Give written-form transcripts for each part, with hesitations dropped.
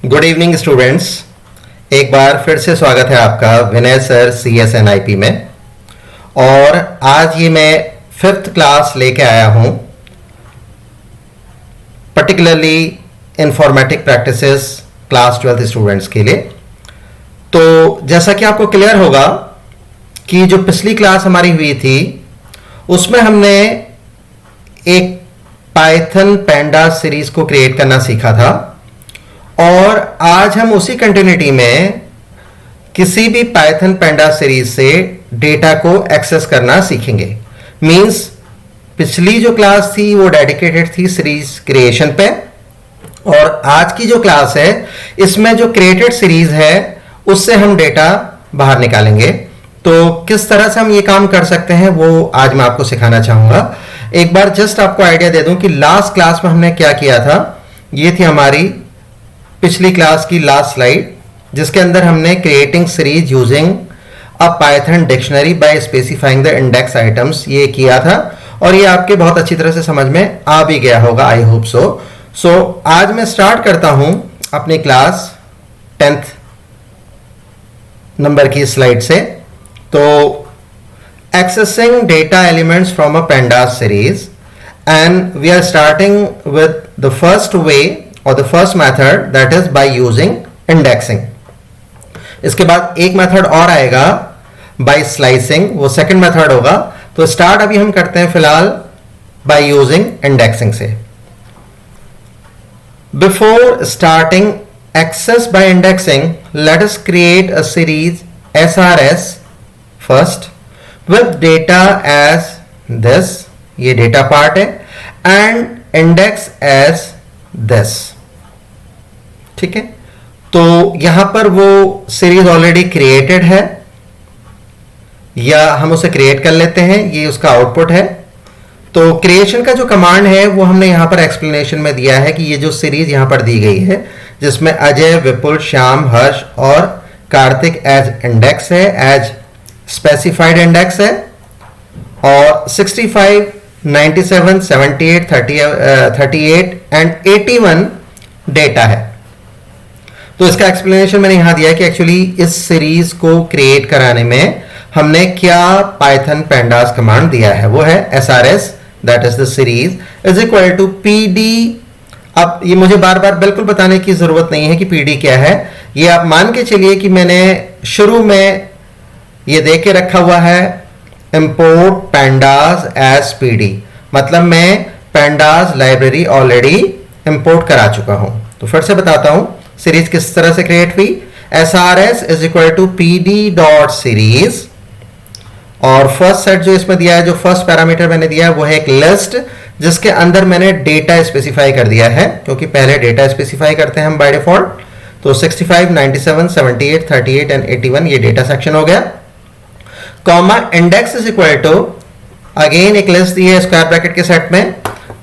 Good evening students. एक बार फिर से स्वागत है आपका विनय सर CSNIP में। और आज ये मैं 5th क्लास लेके आया हूँ, particularly informatic practices class 12th students के लिए। तो जैसा कि आपको क्लियर होगा कि जो पिछली क्लास हमारी हुई थी उसमें हमने एक पाइथन पैंडा सीरीज को क्रिएट करना सीखा था, और आज हम उसी कंटिन्यूटी में किसी भी पाइथन पैंडा सीरीज से डेटा को एक्सेस करना सीखेंगे। मींस पिछली जो क्लास थी वो डेडिकेटेड थी सीरीज क्रिएशन पे, और आज की जो क्लास है इसमें जो क्रिएटेड सीरीज है उससे हम डेटा बाहर निकालेंगे। तो किस तरह से हम ये काम कर सकते हैं वो आज मैं आपको सिखाना चाहूंगा। एक बार जस्ट आपको आइडिया दे दूं कि लास्ट क्लास में हमने क्या किया था। ये थी हमारी पिछली क्लास की लास्ट स्लाइड, जिसके अंदर हमने creating series using a Python dictionary by specifying the index items ये किया था, और ये आपके बहुत अच्छी तरह से समझ में आ भी गया होगा, आई होप सो। आज मैं स्टार्ट करता हूं अपनी क्लास 10th नंबर की स्लाइड से। तो accessing data elements from a pandas series, and we are starting with the first way और the first method, that is by using indexing. इसके बाद एक मेथड और आएगा बाय स्लाइसिंग, वो सेकंड मेथड होगा। तो स्टार्ट अभी हम करते हैं फिलहाल बाय यूजिंग इंडेक्सिंग से। Before starting access by indexing, let us create a series SRS first with data as this, ये डेटा पार्ट है, एंड इंडेक्स एज दिस। ठीक है, तो यहां पर वो सीरीज ऑलरेडी क्रिएटेड है, या हम उसे क्रिएट कर लेते हैं, ये उसका आउटपुट है। तो क्रिएशन का जो कमांड है वो हमने यहां पर एक्सप्लेनेशन में दिया है कि ये जो सीरीज यहां पर दी गई है, जिसमें अजय, विपुल, श्याम, हर्ष और कार्तिक एज इंडेक्स है, एज स्पेसिफाइड इंडेक्स है, और 65, 97, 78, 38 एंड 81 डेटा है। तो इसका एक्सप्लेनेशन मैंने यहां दिया है कि एक्चुअली इस सीरीज को क्रिएट कराने में हमने क्या पाइथन पैंडास कमांड दिया है, वो है SRS, that is the series is equal to PD। अब ये मुझे बार बार बिल्कुल बताने की जरूरत नहीं है कि PD क्या है, ये आप मान के चलिए कि मैंने शुरू में ये दे के रखा हुआ है इंपोर्ट पैंडास एज PD, मतलब मैं पैंडास लाइब्रेरी ऑलरेडी इंपोर्ट करा चुका हूं। तो फिर से बताता हूं सीरीज किस तरह से क्रिएट हुई। SRS is equal to PD dot series, और फर्स्ट सेट जो इसमें दिया है, जो फर्स्ट पैरामीटर मैंने दिया है वो है एक लिस्ट, जिसके अंदर मैंने डेटा स्पेसिफाई कर दिया है, क्योंकि पहले डेटा स्पेसिफाई करते हैं हम बाय डिफॉल्ट। तो 65, 97, 78, 38 एंड 81 ये डेटा सेक्शन हो गया। Comma index is equal to, again एक लिस्ट दी है स्क्वायर ब्रैकेट के सेट में,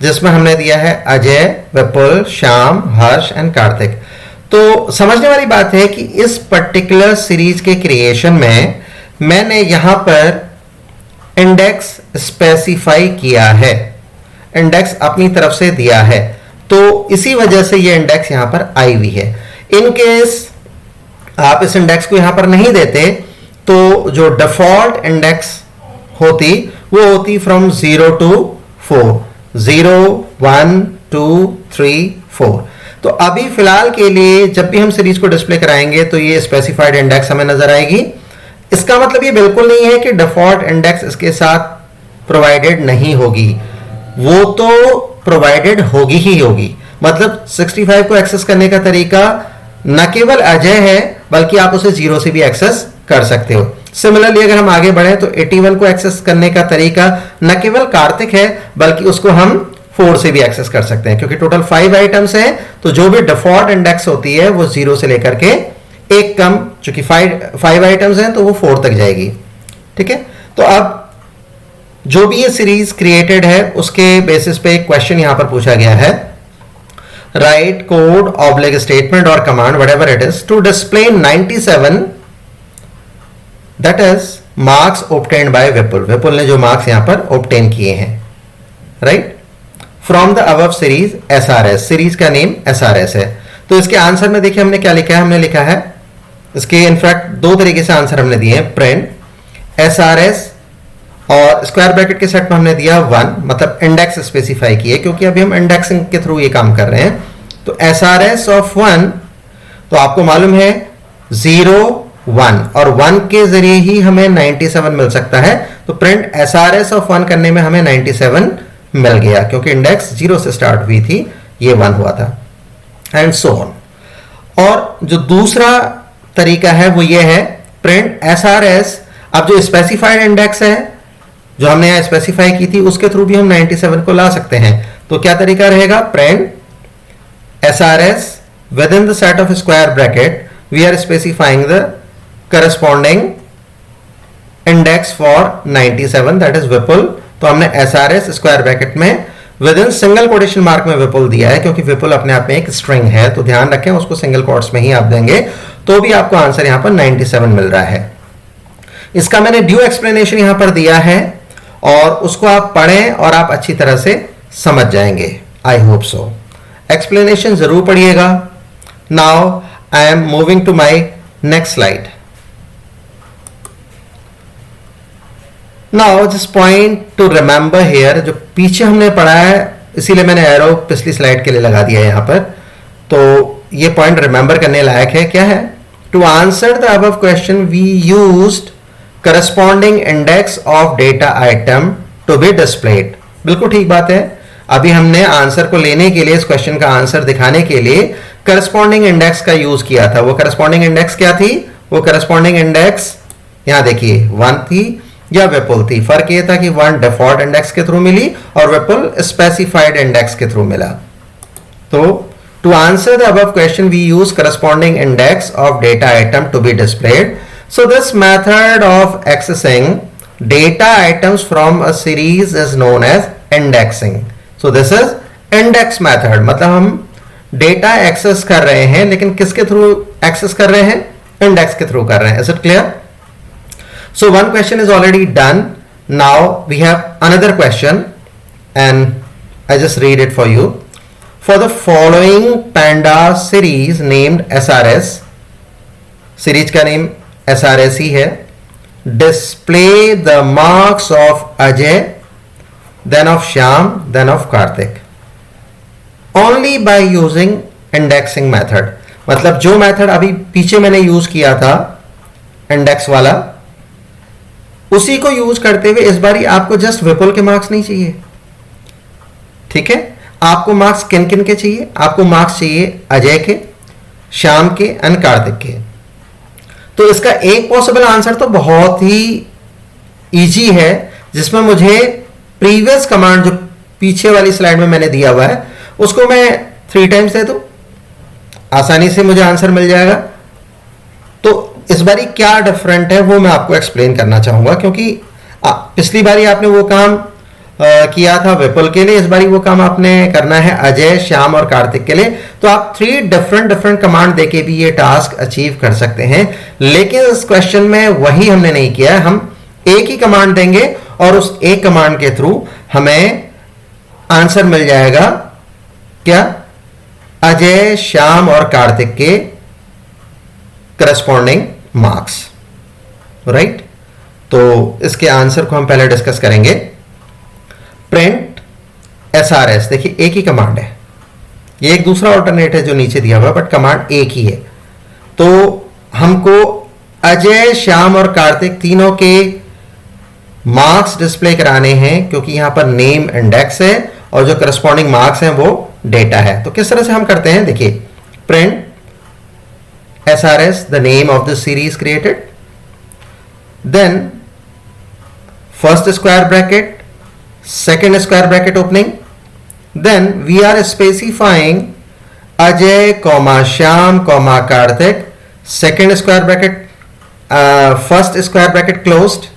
जिसमें हमने दिया है अजय, विपुल, श्याम, हर्ष एंड कार्तिक। तो समझने वाली बात है कि इस पर्टिकुलर सीरीज के क्रिएशन में मैंने यहां पर इंडेक्स स्पेसिफाई किया है, इंडेक्स अपनी तरफ से दिया है, तो इसी वजह से ये इंडेक्स यहां पर आई हुई है। इन केस आप इस इंडेक्स को यहां पर नहीं देते तो जो डिफॉल्ट इंडेक्स होती वो होती फ्रॉम 0 to 4, 0, 1, 2, 3, 4। तो अभी फिलहाल के लिए जब भी हम सीरीज को डिस्प्ले कराएंगे तो ये स्पेसिफाइड इंडेक्स हमें नजर आएगी। इसका मतलब ये बिल्कुल नहीं है कि डिफॉल्ट इंडेक्स इसके साथ प्रोवाइडेड नहीं होगी, वो तो प्रोवाइडेड होगी ही होगी। मतलब 65 को एक्सेस करने का तरीका न केवल अजय है, बल्कि आप उसे 0 से भी एक्सेस कर सकते हो। सिमिलरली अगर हम आगे बढ़े तो 81 को एक्सेस करने का तरीका न केवल कार्तिक है, बल्कि उसको हम 4 से भी एक्सेस कर सकते हैं, क्योंकि टोटल 5 आइटम्स हैं। तो जो भी डिफॉल्ट इंडेक्स होती है वो 0 से लेकर के एक कम, चूंकि 5 आइटम्स हैं तो वो 4 तक जाएगी। ठीक है, तो अब जो भी ये सीरीज क्रिएटेड है उसके बेसिस पे एक क्वेश्चन यहां पर पूछा गया है, राइट कोड ऑब्लिक स्टेटमेंट और command whatever it is to display 97, that is marks obtained by Vipul. Vipul ने जो मार्क्स यहां पर ऑब्टेन किए हैं, right, from the above series SRS, series का नेम SRS है। तो इसके आंसर में देखिए हमने क्या लिखा है, हमने लिखा है इसके इनफैक्ट दो तरीके से आंसर हमने दिए हैं, प्रिंट SRS और स्क्वायर ब्रैकेट के सेट में हमने दिया 1, मतलब इंडेक्स स्पेसिफाई किए क्योंकि अभी हम इंडेक्सिंग के थ्रू ये काम कर रहे हैं। तो SRS ऑफ 1, तो आपको मालूम है 0 1 और 1 के जरिए ही हमें 97 मिल सकता है। तो प्रिंट SRS ऑफ 1 करने में हमें 97 मिल गया क्योंकि इंडेक्स 0 से स्टार्ट हुई थी, ये 1 हुआ था, एंड सो ऑन। और जो दूसरा तरीका है वो ये है प्रिंट SRS, अब जो स्पेसिफाइड इंडेक्स है जो हमने यहां स्पेसिफाई की थी उसके थ्रू भी हम 97 को ला सकते हैं। तो क्या तरीका रहेगा, print SRS within the set of square bracket we are specifying the corresponding index for 97 that is Vipul. तो हमने SRS स्क्वायर ब्रैकेट में within single quotation mark में विपुल दिया है क्योंकि विपुल अपने आप में एक स्ट्रिंग है, तो ध्यान रखें उसको सिंगल कोट्स में ही आप देंगे तो भी आपको आंसर यहां पर 97 मिल रहा है। इसका मैंने ड्यू एक्सप्लेनेशन यहां पर दिया है और उसको आप पढ़ें और आप अच्छी तरह से समझ जाएंगे, आई होप सो। एक्सप्लेनेशन जरूर पढ़िएगा। Now I am moving to my next slide. Now this point to remember here, जो पीछे हमने पढ़ा है इसीलिए मैंने एरो पिछली स्लाइड के लिए लगा दिया है यहां पर, तो ये पॉइंट रिमेंबर करने लायक है। क्या है, to answer the above question we used corresponding index of data item to be displayed. बिल्कुल ठीक बात है, अभी हमने आंसर को लेने के लिए, इस क्वेश्चन का आंसर दिखाने के लिए करस्पॉन्डिंग इंडेक्स का यूज किया था। वो करस्पॉन्डिंग इंडेक्स क्या थी, वो करस्पॉन्डिंग इंडेक्स यहां देखिए 1 थी या विपुल थी। फर्क ये था कि 1 डिफॉल्ट इंडेक्स के थ्रू मिली और विपुल स्पेसिफाइड इंडेक्स के थ्रू मिला। तो to answer the above question we use corresponding index of data item to be displayed. So this method of accessing data items from a series is known as indexing. So this is index method, मतलब हम data access कर रहे हैं लेकिन किसके through access कर रहे हैं, इंडेक्स के थ्रू कर रहे हैं। Is it clear? So one question is already done. Now we have another question and I just read it for you. For the following panda series named SRS, series का name SRS ही है, display the marks of Ajay, then of Shyam, then of Karthik only by using indexing method। मतलब जो method अभी पीछे मैंने use किया था index वाला, उसी को यूज करते हुए इस बारी आपको जस्ट विपुल के मार्क्स नहीं चाहिए, ठीक है। आपको मार्क्स किन किन के चाहिए, आपको मार्क्स चाहिए अजय के, श्याम के एंड कार्तिक के। तो इसका एक पॉसिबल आंसर तो बहुत ही इजी है, जिसमें मुझे प्रीवियस कमांड जो पीछे वाली स्लाइड में मैंने दिया हुआ है उसको मैं 3 टाइम्स दे दूं, आसानी से मुझे आंसर मिल जाएगा। तो इस बारी क्या डिफरेंट है वो मैं आपको एक्सप्लेन करना चाहूंगा, क्योंकि पिछली बारी आपने वो काम किया था विपुल के लिए, इस बारी वो काम आपने करना है अजय, श्याम और कार्तिक के लिए। तो आप 3 डिफरेंट कमांड देके भी ये टास्क अचीव कर सकते हैं, लेकिन इस क्वेश्चन में वही हमने नहीं किया। हम एक ही कमांड देंगे और उस एक कमांड के थ्रू हमें आंसर मिल जाएगा, क्या, अजय, श्याम और कार्तिक के करस्पॉन्डिंग मार्क्स, राइट। तो इसके आंसर को हम पहले डिस्कस करेंगे। प्रिंट SRS, देखिए एक ही कमांड है, ये एक दूसरा ऑल्टरनेट है जो नीचे दिया हुआ, बट कमांड एक ही है। तो हमको अजय, श्याम और कार्तिक तीनों के मार्क्स डिस्प्ले कराने हैं, क्योंकि यहां पर नेम इंडेक्स है और जो करस्पॉन्डिंग मार्क्स हैं वो डेटा है। तो किस तरह से हम करते हैं, देखिए, print SRS the name of the series created, then first square bracket, second square bracket opening, then we are specifying Ajay comma Shyam comma Karthik, second square bracket, first square bracket closed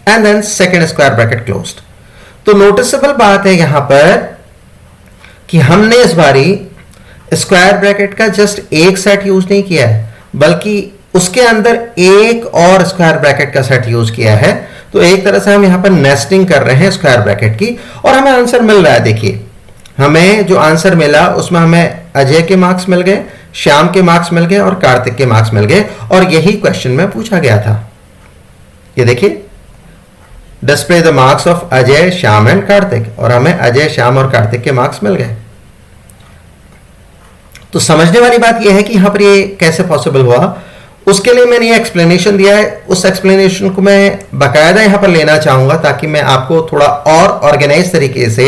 and then second square bracket closed। तो noticeable बात है यहां पर कि हमने इस बारी square bracket का जस्ट एक सेट यूज नहीं किया है, बल्कि उसके अंदर एक और स्क्वायर ब्रैकेट का सेट यूज किया है। तो एक तरह से हम यहां पर नेस्टिंग कर रहे हैं स्क्वायर ब्रैकेट की और हमें आंसर मिल रहा है। देखिए हमें जो आंसर मिला उसमें हमें अजय के मार्क्स मिल गए, श्याम के मार्क्स मिल गए और कार्तिक के मार्क्स मिल गए, और यही क्वेश्चन में पूछा गया था। ये देखिए, display the marks of Ajay, Shyam and Kartik, और हमें अजय, श्याम और कार्तिक के मार्क्स मिल गए। तो समझने वाली बात यह है कि यहां पर ये कैसे पॉसिबल हुआ, उसके लिए मैंने ये एक्सप्लेनेशन दिया है। उस एक्सप्लेनेशन को मैं बाकायदा यहां पर लेना चाहूंगा ताकि मैं आपको थोड़ा और ऑर्गेनाइज तरीके से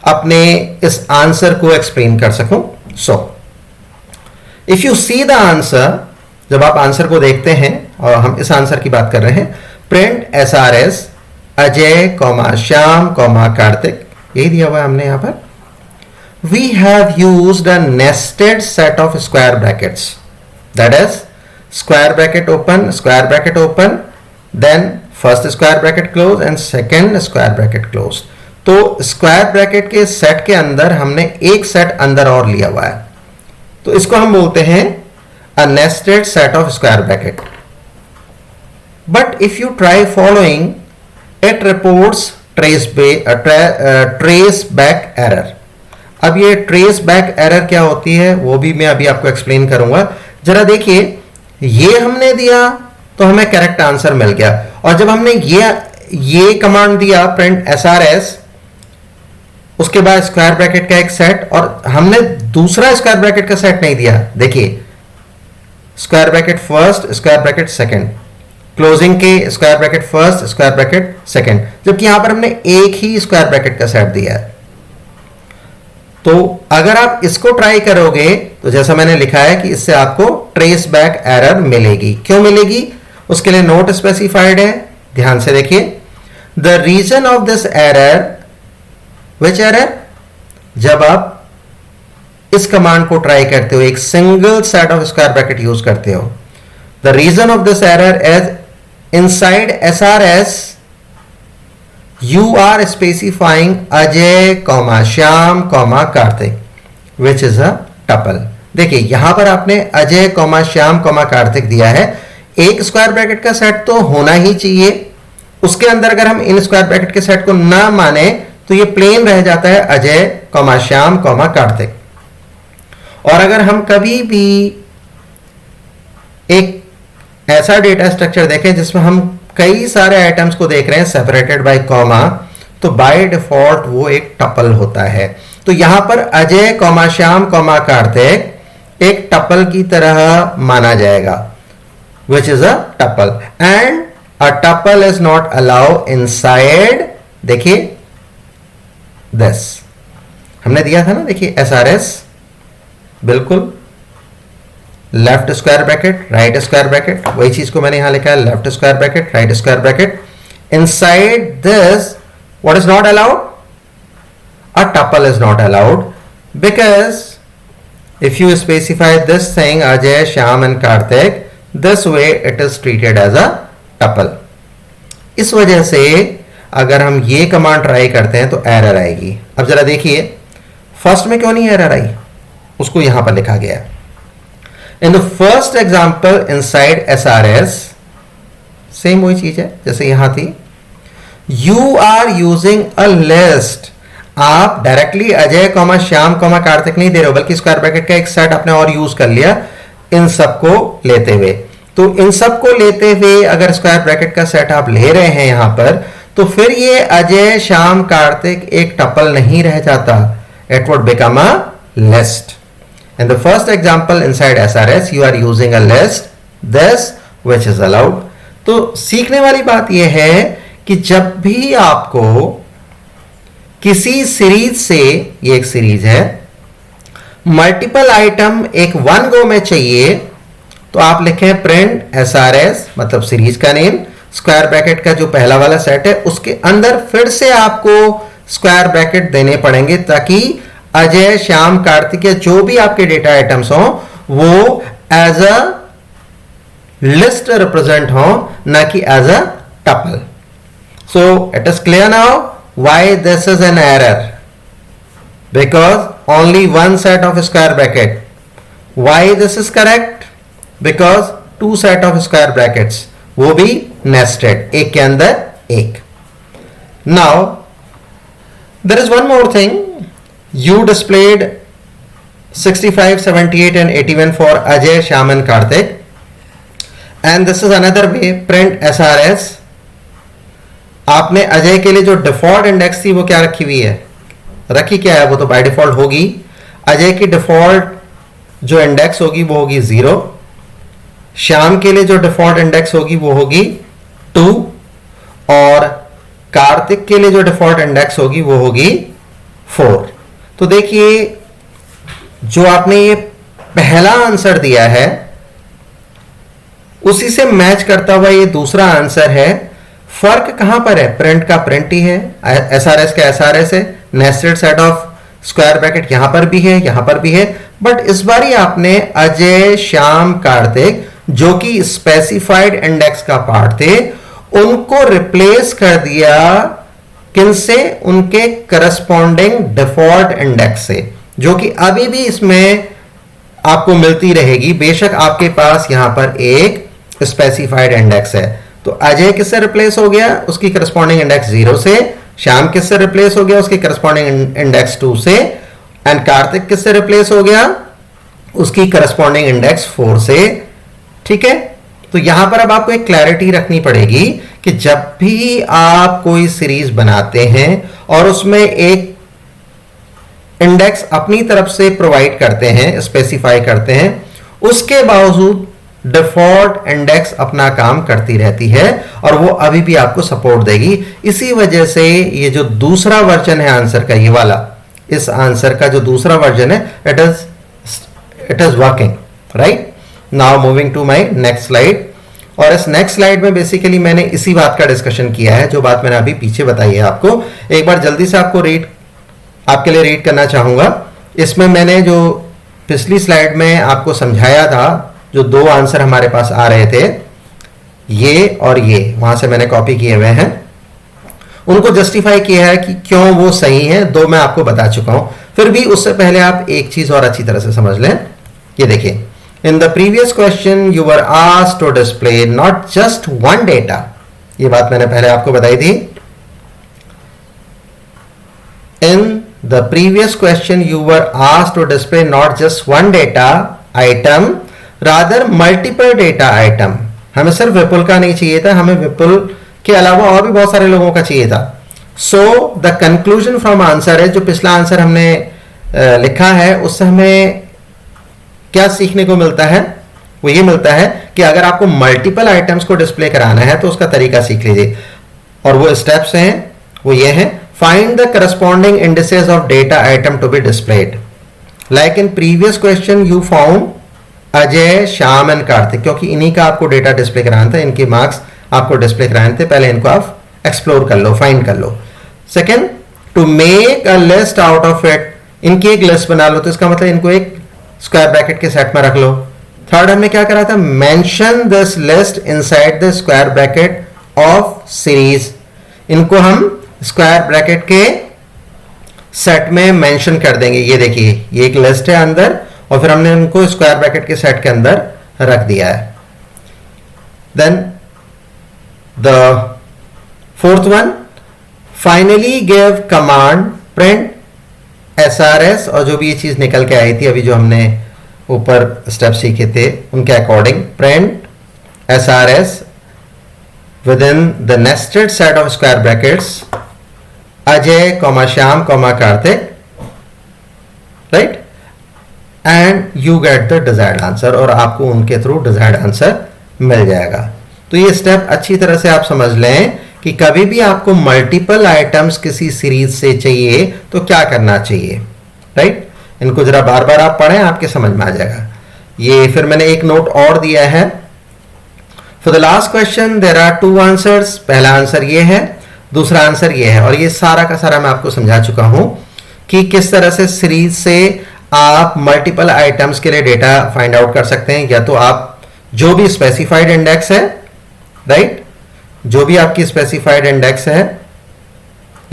अपने इस आंसर को एक्सप्लेन कर सकूं। So if you see the answer, जब आप आंसर को देखते हैं, और हम इस आंसर की बात कर रहे हैं, print SRS Ajay comma Shyam comma Kartik, यही दिया हुआ है हमने यहां पर। We have used a nested set of square brackets, that is square bracket open, then first square bracket close and second square bracket close। तो square bracket के सेट के अंदर हमने एक सेट अंदर और लिया हुआ है, तो इसको हम बोलते हैं a nested set of square bracket। But if you try following, it reports trace back error। अब ये ट्रेस बैक एरर क्या होती है वो भी मैं अभी आपको एक्सप्लेन करूंगा। जरा देखिए, ये हमने दिया तो हमें करेक्ट आंसर मिल गया, और जब हमने ये कमांड दिया प्रिंट SRS, उसके बाद स्क्वायर ब्रैकेट का एक सेट, और हमने दूसरा स्क्वायर ब्रैकेट का सेट नहीं दिया। देखिए, square bracket first, square bracket second, closing के square bracket first, square bracket second, जबकि यहां पर हमने एक ही स्क्वायर ब्रैकेट का सेट दिया है। तो अगर आप इसको ट्राई करोगे तो जैसा मैंने लिखा है कि इससे आपको ट्रेस बैक एरर मिलेगी। क्यों मिलेगी, उसके लिए नोट स्पेसिफाइड है, ध्यान से देखिए। The reason of this error, which error, जब आप इस कमांड को ट्राई करते हो, एक single set of square bracket use करते हो, the reason of this error is inside SRS you are specifying Ajay comma Shyam comma Kartik which is a tuple. देखिए, यहां पर आपने अजय कॉमा श्याम कॉमा कार्तिक दिया है, एक स्क्वायर ब्रैकेट का सेट तो होना ही चाहिए, उसके अंदर अगर हम इन स्क्वायर ब्रैकेट के सेट को ना माने तो ये प्लेन रह जाता है अजय कॉमा श्याम कॉमा कार्तिक। और अगर हम कभी भी एक ऐसा डेटा स्ट्रक्चर देखें जिसमें हम कई सारे आइटम्स को देख रहे हैं सेपरेटेड बाय कॉमा, तो बाय डिफॉल्ट वो एक टपल होता है। तो यहां पर अजय कॉमा श्याम कॉमा कार्तिक एक टपल की तरह माना जाएगा, विच is a tuple, and a tuple is not allow inside, देखिए दिस हमने दिया था ना, देखिए SRS, बिल्कुल left square bracket right square bracket, वही चीज को मैंने यहां लिखा है, left square bracket right square bracket, inside this what is not allowed, a tuple is not allowed, because if you specify this thing Ajay Shyam and Kartik, this way it is treated as a tuple. इस वजह से अगर हम ये command try करते हैं तो error आएगी। अब जरा देखिए, फर्स्ट में क्यों नहीं एरर आई, उसको यहां पर लिखा गया। In the first example inside SRS, same वही चीज है जैसे यहां थी, you are using a list। आप directly Ajay comma Shyam comma Kartik नहीं दे रहे हो, बल्कि स्क्वायर ब्रैकेट का एक सेट आपने और यूज कर लिया इन सबको लेते हुए। तो इन सबको लेते हुए अगर स्क्वायर ब्रैकेट का सेट आप ले रहे हैं यहां पर, तो फिर ये अजय श्याम कार्तिक एक टपल नहीं रह जाता, it would become a list। In the first example inside SRS you are using a list, this which is allowed। तो सीखने वाली बात यह है कि जब भी आपको किसी सीरीज से, ये एक सीरीज है, मल्टीपल आइटम एक वन गो में चाहिए, तो आप लिखें प्रिंट SRS, मतलब सीरीज का नेम, स्क्वायर ब्रैकेट का जो पहला वाला सेट है उसके अंदर फिर से आपको स्क्वायर ब्रैकेट देने पड़ेंगे ताकि अजय श्याम कार्तिक या जो भी आपके डेटा आइटम्स हो वो एज अ लिस्ट रिप्रेजेंट हो, ना कि as a tuple. So it is clear now why this is an error, because only one set of square bracket. Why this is correct, because two set of square brackets, वो भी nested, एक के अंदर एक। Now there is one more thing, You displayed 65, 78 and 81 for Ajay, Shyam and Karthik. And this is another way, print SRS. आपने अजय के लिए जो डिफॉल्ट इंडेक्स थी वो क्या रखी हुई है, रखी क्या है, वो तो बाय डिफॉल्ट होगी. अजय की डिफॉल्ट जो इंडेक्स होगी वो होगी 0. श्याम के लिए जो डिफॉल्ट इंडेक्स होगी वो होगी 2 और कार्तिक के लिए जो डिफॉल्ट इंडेक्स होगी वो होगी 4. तो देखिए जो आपने ये पहला आंसर दिया है उसी से मैच करता हुआ ये दूसरा आंसर है. फर्क कहां पर है, प्रिंट का प्रिंट ही है, एसआरएस का एसआरएस है, nested set of square bracket यहां पर भी है, यहां पर भी है. बट इस बार ही आपने अजय, श्याम, कार्तिक जो कि स्पेसिफाइड इंडेक्स का पार्ट थे उनको रिप्लेस कर दिया किनसे, उनके करस्पॉन्डिंग डिफॉल्ट इंडेक्स से, जो कि अभी भी इसमें आपको मिलती रहेगी. बेशक आपके पास यहां पर एक स्पेसिफाइड इंडेक्स है. तो अजय किससे रिप्लेस हो गया, उसकी करस्पॉन्डिंग इंडेक्स 0 से. श्याम किससे रिप्लेस हो गया, उसकी करस्पॉन्डिंग इंडेक्स 2 से. एंड कार्तिक किससे रिप्लेस हो गया, उसकी करस्पॉन्डिंग इंडेक्स 4 से. ठीक है. तो यहां पर अब आपको एक क्लैरिटी रखनी पड़ेगी कि जब भी आप कोई सीरीज बनाते हैं और उसमें एक इंडेक्स अपनी तरफ से प्रोवाइड करते हैं, स्पेसिफाई करते हैं, उसके बावजूद डिफॉल्ट इंडेक्स अपना काम करती रहती है और वो अभी भी आपको सपोर्ट देगी. इसी वजह से ये जो दूसरा वर्जन है आंसर का, ये वाला, इस आंसर का जो दूसरा वर्जन है, it is working right. Now moving to my next slide. और इस नेक्स्ट स्लाइड में बेसिकली मैंने इसी बात का डिस्कशन किया है जो बात मैंने अभी पीछे बताई है आपको. एक बार जल्दी से आपके लिए रीड करना चाहूंगा. इसमें मैंने जो पिछली स्लाइड में आपको समझाया था, जो 2 आंसर हमारे पास आ रहे थे, ये और ये, वहां से मैंने कॉपी किए हुए हैं, उनको जस्टिफाई किया है कि क्यों वो सही है. 2 मैं आपको बता चुका हूं. फिर भी उससे पहले आप एक चीज और अच्छी तरह से समझ लें. ये देखिए, in the previous question you were asked to display not just one data. ये बात मैंने पहले आपको बताई थी. इन the previous question you were asked to display not just one data item, rather multiple data item. हमें सिर्फ विपुल का नहीं चाहिए था, हमें विपुल के अलावा और भी बहुत सारे लोगों का चाहिए था. So the conclusion from answer है, जो पिछला आंसर हमने लिखा है, उससे हमें क्या सीखने को मिलता है, वो ये मिलता है कि अगर आपको मल्टीपल आइटम्स को डिस्प्ले कराना है तो उसका तरीका सीख लीजिए. और वो स्टेप्स हैं, वो ये हैं: find the corresponding indices of data item to be displayed. Like in previous question you found Ajay, Shyam and Kartik, क्योंकि इन्हीं का आपको डेटा डिस्प्ले कराना था, इनके मार्क्स आपको डिस्प्ले कराने थे. पहले इनको आप एक्सप्लोर कर लो, फाइंड कर लो. Second, to make a list out of it, इनकी एक लिस्ट बना लो, तो इसका मतलब इनको एक स्क्वायर ब्रैकेट के सेट में रख लो. थर्ड हमने क्या करा था, mention this list inside the square bracket of series. इनको हम स्क्वायर ब्रैकेट के सेट में मेंशन कर देंगे. ये देखिए, ये एक लिस्ट है अंदर, और फिर हमने उनको स्क्वायर ब्रैकेट के सेट के अंदर रख दिया है. Then the fourth one, finally give command print SRS, और जो भी ये चीज निकल के आई थी अभी जो हमने ऊपर स्टेप सीखे थे उनके according, print SRS within the nested set of square brackets Ajay, Shyam, Karthik, right? And you get the desired answer, और आपको उनके थ्रू desired answer मिल जाएगा. तो ये स्टेप अच्छी तरह से आप समझ लें कि कभी भी आपको मल्टीपल आइटम्स किसी सीरीज से चाहिए तो क्या करना चाहिए, राइट? इनको जरा बार बार आप पढ़ें, आपके समझ में आ जाएगा. ये फिर मैंने एक नोट और दिया है. For the last question there are 2 answers. पहला आंसर ये है, दूसरा आंसर ये है, और ये सारा का सारा मैं आपको समझा चुका हूं कि किस तरह से सीरीज से आप मल्टीपल आइटम्स के लिए डेटा फाइंड आउट कर सकते हैं. या तो आप जो भी स्पेसिफाइड इंडेक्स है, राइट, जो भी आपकी स्पेसिफाइड इंडेक्स है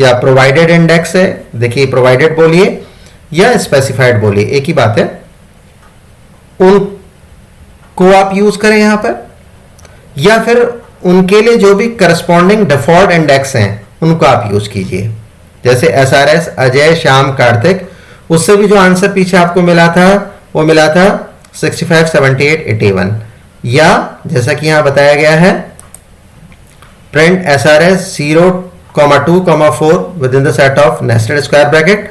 या प्रोवाइडेड इंडेक्स है, देखिए प्रोवाइडेड बोलिए या स्पेसिफाइड बोलिए, एक ही बात है, उनको आप यूज करें यहां पर, या फिर उनके लिए जो भी करस्पॉन्डिंग डिफॉल्ट इंडेक्स हैं उनको आप यूज कीजिए. जैसे एसआरएस अजय, श्याम, कार्तिक, उससे भी जो आंसर पीछे आपको मिला था वो मिला था 65, 78, 81, या जैसा कि यहां बताया गया है print SRS 0, 2, 4 with in the set of nested square bracket.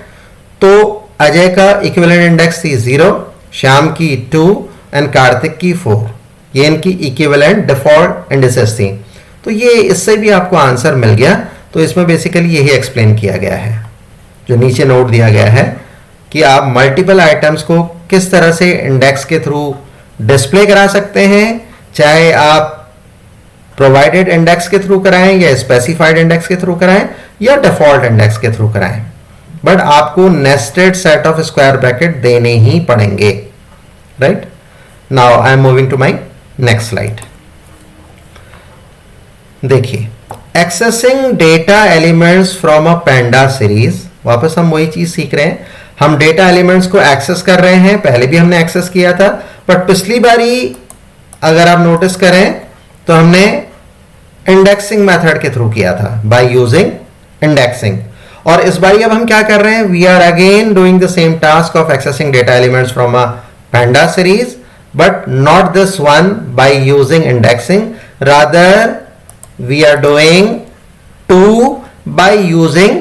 तो अजय का इक्विवेलेंट इंडेक्स थी 0, श्याम की 2 एंड कार्तिक की 4। ये इनकी इक्विवेलेंट डिफॉल्ट इंडिसेस थी। तो ये इससे भी आपको आंसर मिल गया। तो इसमें बेसिकली यही एक्सप्लेन किया गया है, जो नीचे नोट दिया गया है कि आप मल्टीपल आइटम्स को किस तरह से इंडेक्स के थ्रू डिस्प्ले करा सकते हैं, चाहे आप प्रोवाइडेड इंडेक्स के थ्रू कराएं या स्पेसिफाइड इंडेक्स के थ्रू कराएं या डिफॉल्ट इंडेक्स के थ्रू कराएं, बट आपको nested set of square bracket देने ही पड़ेंगे, right. Now I am moving to my next slide. देखिए, accessing data elements from a panda series. वापस हम वही चीज सीख रहे हैं, हम डेटा एलिमेंट्स को एक्सेस कर रहे हैं। पहले भी हमने एक्सेस किया था, बट पिछली बारी अगर आप नोटिस करें तो हमने इंडेक्सिंग मेथड के थ्रू किया था, बाय यूजिंग इंडेक्सिंग। और इस बारी अब हम क्या कर रहे हैं, we are again doing the same task of accessing data elements from a panda series, but not this one by using indexing, rather we are doing two by using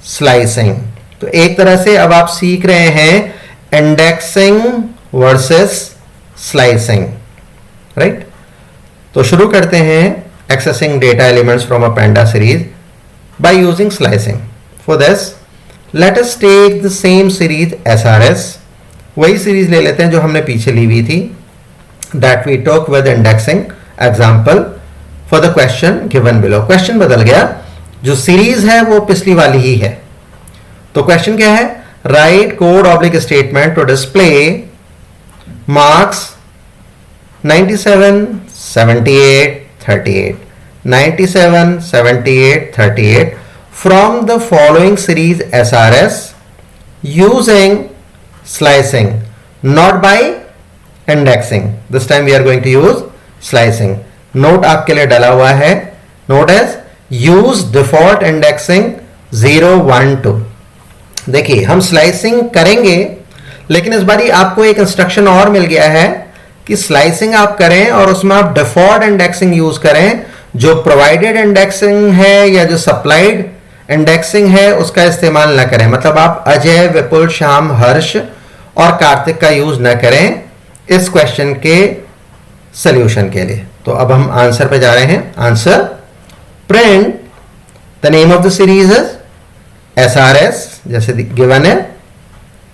slicing। तो एक तरह से अब आप सीख रहे हैं इंडेक्सिंग वर्सेस स्लाइसिंग, राइट। तो शुरू करते हैं accessing data elements from a panda series by using slicing. For this let us take the same series SRS, वही सीरीज ले लेते हैं जो हमने पीछे ली हुई थी, that we talk with indexing. Example for the question given below. Question बदल गया, जो सीरीज है वो पिछली वाली ही है। तो क्वेश्चन क्या है, write code oblique statement to display marks 97, 78, 38, 97, 78, 38 from the following series SRS using slicing, not by indexing. This time we are going to use slicing. Note आपके लिए डला हुआ है, note as use default indexing 0, 1, 2। देखिए, हम slicing करेंगे, लेकिन इस बारी आपको एक इंस्ट्रक्शन और मिल गया है कि स्लाइसिंग आप करें और उसमें आप डिफॉल्ट इंडेक्सिंग यूज करें। जो प्रोवाइडेड इंडेक्सिंग है या जो सप्लाइड इंडेक्सिंग है उसका इस्तेमाल न करें। मतलब आप अजय, विपुल, श्याम, हर्ष और कार्तिक का यूज न करें इस क्वेश्चन के सॉल्यूशन के लिए। तो अब हम आंसर पे जा रहे हैं। Answer, print the name of the series is SRS, जैसे गिवन है,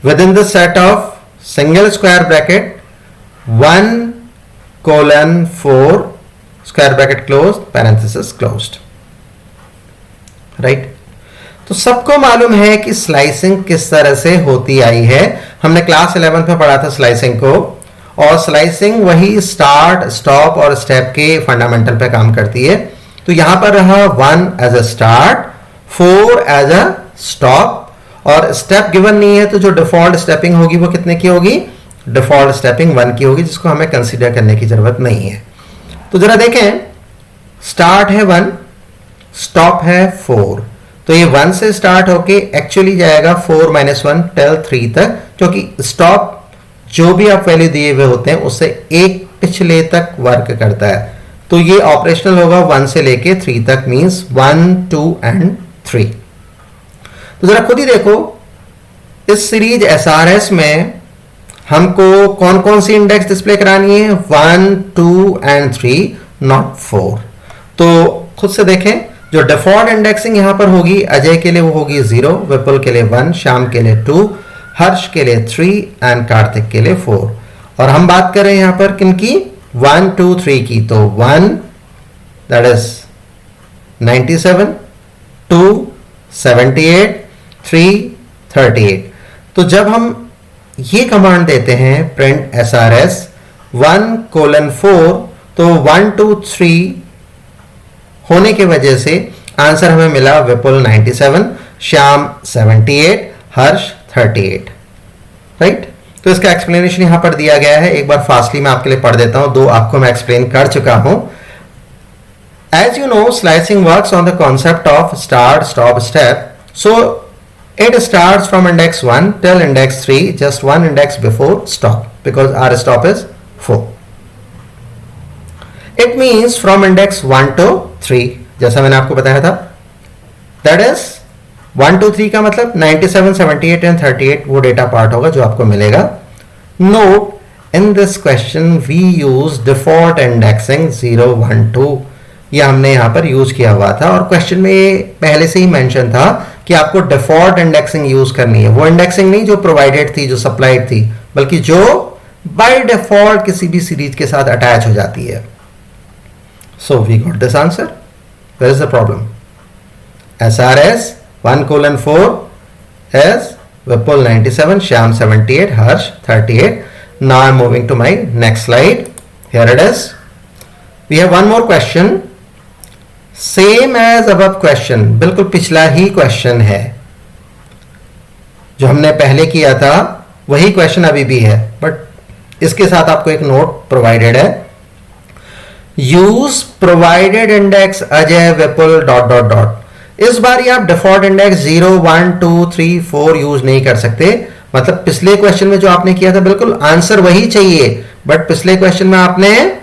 with in the set of single square bracket 1:4 square bracket close parenthesis closed, right. तो सबको मालूम है कि स्लाइसिंग किस तरह से होती आई है। हमने क्लास 11th में पढ़ा था स्लाइसिंग को, और स्लाइसिंग वही स्टार्ट, स्टॉप और स्टेप के फंडामेंटल पे काम करती है। तो यहां पर रहा 1 as a start, 4 as a stop, और स्टेप गिवन नहीं है, तो जो डिफॉल्ट स्टेपिंग होगी वो कितने की होगी, डिफॉल्ट स्टेपिंग 1 की होगी, जिसको हमें कंसीडर करने की जरूरत नहीं है। तो जरा देखें, स्टार्ट है 1, स्टॉप है 4, तो ये 1 से स्टार्ट होके एक्चुअली जाएगा 4 - 1 टिल 3 तक, क्योंकि स्टॉप जो भी आप वैल्यू दिए हुए होते हैं उससे एक पिछले तक वर्क करता है। तो ये ऑपरेशनल होगा 1 से लेके 3 तक, मींस 1, 2 एंड 3। तो जरा खुद ही देखो, इस सीरीज SRS में हमको कौन कौन सी इंडेक्स डिस्प्ले करानी है, 1, 2 एंड 3, नॉट 4। तो खुद से देखें, जो डिफॉल्ट इंडेक्सिंग यहां पर होगी, अजय के लिए वो होगी 0, विपुल के लिए 1, श्याम के लिए 2, हर्ष के लिए 3 एंड कार्तिक के लिए 4। और हम बात कर रहे हैं यहां पर किनकी, 1, 2, 3 की। तो 1 दैट इज 97, 2 78, 3 38। तो जब हम ये कमांड देते हैं प्रिंट SRS 1:4, तो 1, 2, 3 होने की वजह से आंसर हमें मिला विपुल 97, श्याम 78, हर्ष 38, राइट। तो इसका एक्सप्लेनेशन यहां पर दिया गया है, एक बार फास्टली मैं आपके लिए पढ़ देता हूं, 2 आपको मैं एक्सप्लेन कर चुका हूं। As you know, slicing works on the concept of start, stop, step. So It starts from index 1 till index 3, just one index before stop, because our stop is 4. It means from index 1 to 3, जैसा मैंने आपको बताया था. That is 1 to 3 का मतलब 97, 78 and 38 वो data part होगा जो आपको मिलेगा. Note, in this question we use default indexing 0, 1, 2. ये हमने यहाँ पर यूज किया हुआ था और क्वेश्चन में ये पहले से ही मेंशन था कि आपको डिफॉल्ट इंडेक्सिंग यूज करनी है. वो इंडेक्सिंग नहीं जो प्रोवाइडेड थी, जो सप्लाइड थी, बल्कि जो बाय डिफॉल्ट किसी भी सीरीज के साथ अटैच हो जाती है. So we got this answer. Where is the problem? SRS 1:4 is Vipul 97, Shyam 78, Harsh 38. Now I'm moving to my next slide. Here it is. We have one more question. Same as above question, बिल्कुल पिछला ही question है जो हमने पहले किया था, वही question अभी भी है, बट इसके साथ आपको एक नोट प्रोवाइडेड है. यूज प्रोवाइडेड इंडेक्स अजय विपुल डॉट डॉट डॉट. इस बार आप डिफॉल्ट इंडेक्स 0, 1, 2, 3, 4 यूज नहीं कर सकते. मतलब पिछले क्वेश्चन में जो आपने किया था बिल्कुल आंसर वही चाहिए, बट पिछले क्वेश्चन में आपने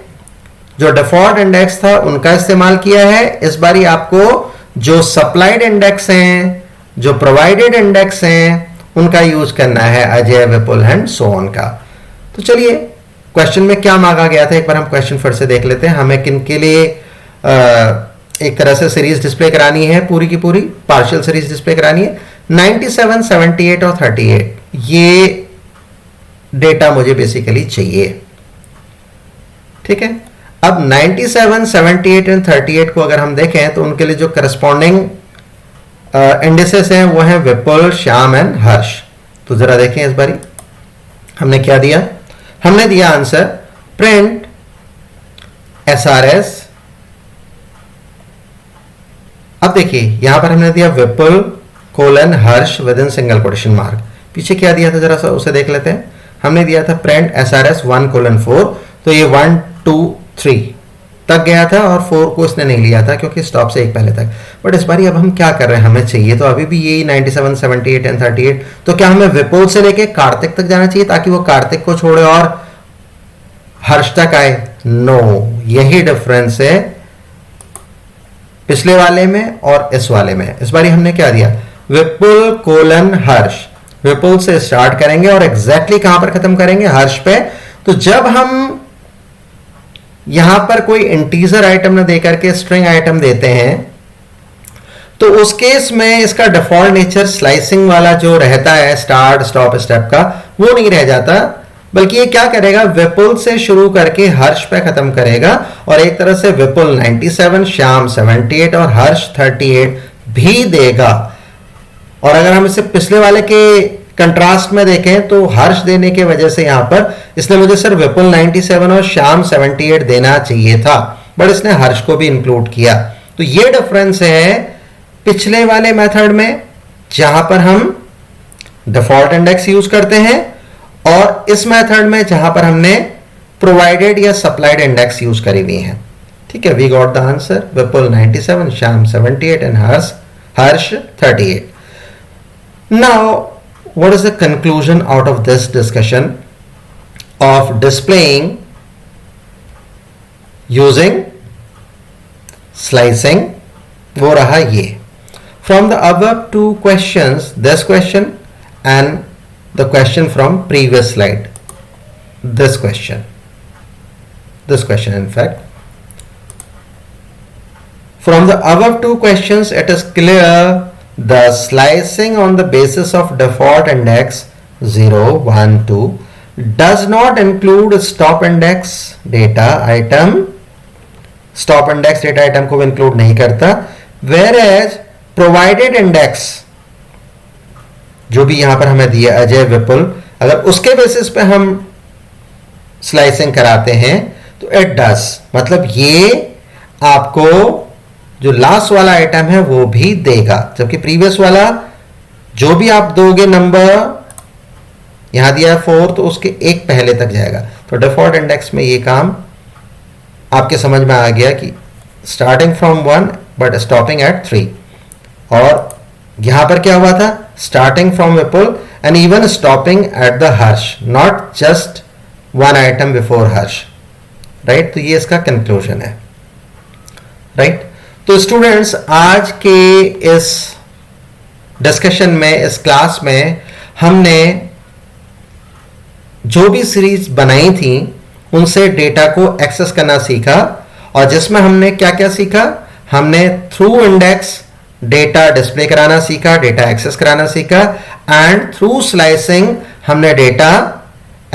जो डिफॉल्ट इंडेक्स था उनका इस्तेमाल किया है. इस बारी आपको जो सप्लाइड इंडेक्स हैं, जो प्रोवाइडेड इंडेक्स हैं, उनका यूज करना है, अजय, विपुल एंड सो ऑन का. तो चलिए क्वेश्चन में क्या मांगा गया था एक बार हम क्वेश्चन फिर से देख लेते हैं. हमें किन के लिए एक तरह से सीरीज डिस्प्ले करानी है, पूरी की पूरी पार्शियल सीरीज डिस्प्ले करानी है. 97, 78 और 38 ये डेटा मुझे बेसिकली चाहिए. ठीक है. अब 97, 78 एंड 38 को अगर हम देखें तो उनके लिए जो करस्पॉन्डिंग इंडिसेस हैं वो हैं विपुल, श्याम एंड हर्ष. तो जरा देखें इस बारी हमने क्या दिया. हमने दिया आंसर प्रिंट SRS. अब देखिए यहां पर हमने दिया Vipul colon Harsh within single quotation mark. पीछे क्या दिया था जरा सा उसे देख लेते हैं. हमने दिया था प्रिंट SRS 1:4. तो ये 1, 2, 3 तक गया था और 4 को इसने नहीं लिया था क्योंकि स्टॉप से एक पहले तक. बट इस बार अब हम क्या कर रहे हैं, हमें चाहिए तो अभी भी यही 97, 78 एंड 38. तो क्या हमें विपुल से लेके कार्तिक तक जाना चाहिए ताकि वो कार्तिक को छोड़े और हर्ष तक आए? नो, यही डिफरेंस है पिछले वाले में और इस वाले में. इस बार हमने क्या दिया, विपुल कोलन हर्ष. विपुल से स्टार्ट करेंगे और एग्जैक्टली कहां पर खत्म करेंगे, हर्ष पे. तो जब हम यहां पर कोई इंटीजर आइटम न देकर के स्ट्रिंग आइटम देते हैं तो उस केस में इसका डिफॉल्ट नेचर स्लाइसिंग वाला जो रहता है स्टार्ट स्टॉप स्टेप का, वो नहीं रह जाता, बल्कि ये क्या करेगा, विपुल से शुरू करके हर्ष पे खत्म करेगा. और एक तरह से विपुल 97, श्याम 78 और हर्ष 38 भी देगा. और अगर हम इसे पिछले वाले के कंट्रास्ट में देखें तो हर्ष देने के वजह से यहां पर इसने मुझे सिर्फ विपुल 97 और श्याम 78 देना चाहिए था, बट इसने हर्ष को भी इंक्लूड किया. तो ये डिफरेंस है पिछले वाले मेथड में जहां पर हम डिफॉल्ट इंडेक्स यूज करते हैं और इस मेथड में जहां पर हमने प्रोवाइडेड या सप्लाइड इंडेक्स यूज करी हुई है. ठीक है, we got the answer Vipul 97, Shyam 78 and Harsh 38. Now what is the conclusion out of this discussion of displaying using slicing? वो रहा ये. From the above two questions, this question and the question from previous slide, this question in fact, from the above two questions it is clear the slicing on the basis of default index 0, 1, 2 does not include stop index data item. Stop index data item को include नहीं करता. Whereas provided index जो भी यहां पर हमें दिया अजय विपुल, अगर उसके बेसिस पे हम स्लाइसिंग कराते हैं तो इट डज. मतलब ये आपको जो लास्ट वाला आइटम है वो भी देगा, जबकि प्रीवियस वाला जो भी आप दोगे नंबर, यहां दिया है 4 तो उसके एक पहले तक जाएगा. तो डिफॉल्ट इंडेक्स में ये काम आपके समझ में आ गया कि starting from 1 but stopping eight 3. और यहां पर क्या हुआ था, starting from Vipul and even stopping at the Harsh, not just one item before Harsh, right? तो ये इसका कंक्लूजन है, राइट? तो स्टूडेंट्स, आज के इस डिस्कशन में, इस क्लास में हमने जो भी सीरीज बनाई थी उनसे डेटा को एक्सेस करना सीखा, और जिसमें हमने क्या क्या सीखा? हमने थ्रू इंडेक्स डेटा डिस्प्ले कराना सीखा, डेटा एक्सेस कराना सीखा, एंड थ्रू स्लाइसिंग हमने डेटा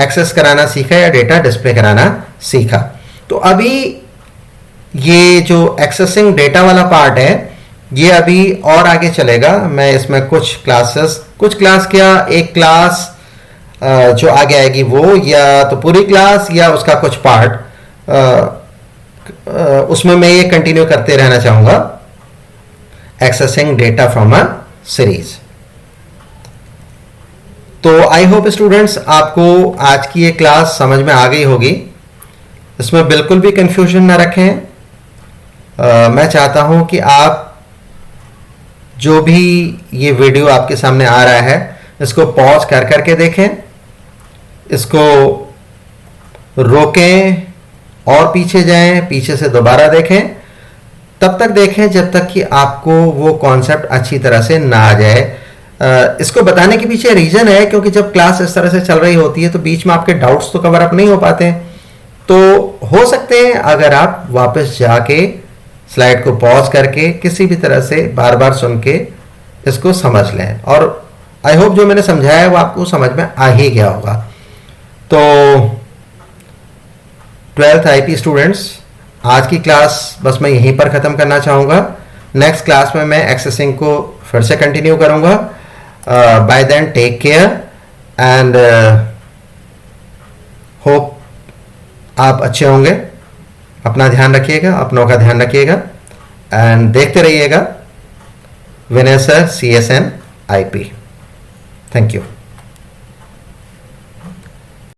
एक्सेस कराना सीखा या डेटा डिस्प्ले कराना सीखा। तो अभी ये जो एक्सेसिंग डेटा वाला पार्ट है ये अभी और आगे चलेगा। मैं इसमें कुछ क्लास क्या, एक क्लास जो आगे आएगी वो, या तो पूरी क्लास या उसका कुछ पार्ट, उसमें मैं ये कंटिन्यू करते रहना चाहूंगा, accessing data from a series. तो आई होप स्टूडेंट्स आपको आज की ये क्लास समझ में आ गई होगी, इसमें बिल्कुल भी कंफ्यूजन ना रखें। मैं चाहता हूं कि आप जो भी ये वीडियो आपके सामने आ रहा है इसको पॉज कर करके देखें, इसको रोकें और पीछे जाएं, पीछे से दोबारा देखें, तब तक देखें जब तक कि आपको वो कॉन्सेप्ट अच्छी तरह से ना आ जाए। इसको बताने के पीछे रीजन है क्योंकि जब क्लास इस तरह से चल रही होती है तो बीच में आपके डाउट्स तो कवर अप नहीं हो पाते हैं। तो हो सकते हैं अगर आप वापस जाके स्लाइड को पॉज करके किसी भी तरह से बार बार सुन के इसको समझ लें, और आई होप जो मैंने समझाया है वो आपको समझ में आ ही गया होगा। तो 12th IP स्टूडेंट्स, आज की क्लास बस मैं यहीं पर ख़त्म करना चाहूँगा। नेक्स्ट क्लास में मैं एक्सेसिंग को फिर से कंटिन्यू करूँगा। Bye then take care and hope आप अच्छे होंगे। अपना ध्यान रखिएगा, अपनों का ध्यान रखिएगा, एंड देखते रहिएगा Vinay sir CSN IP। Thank you.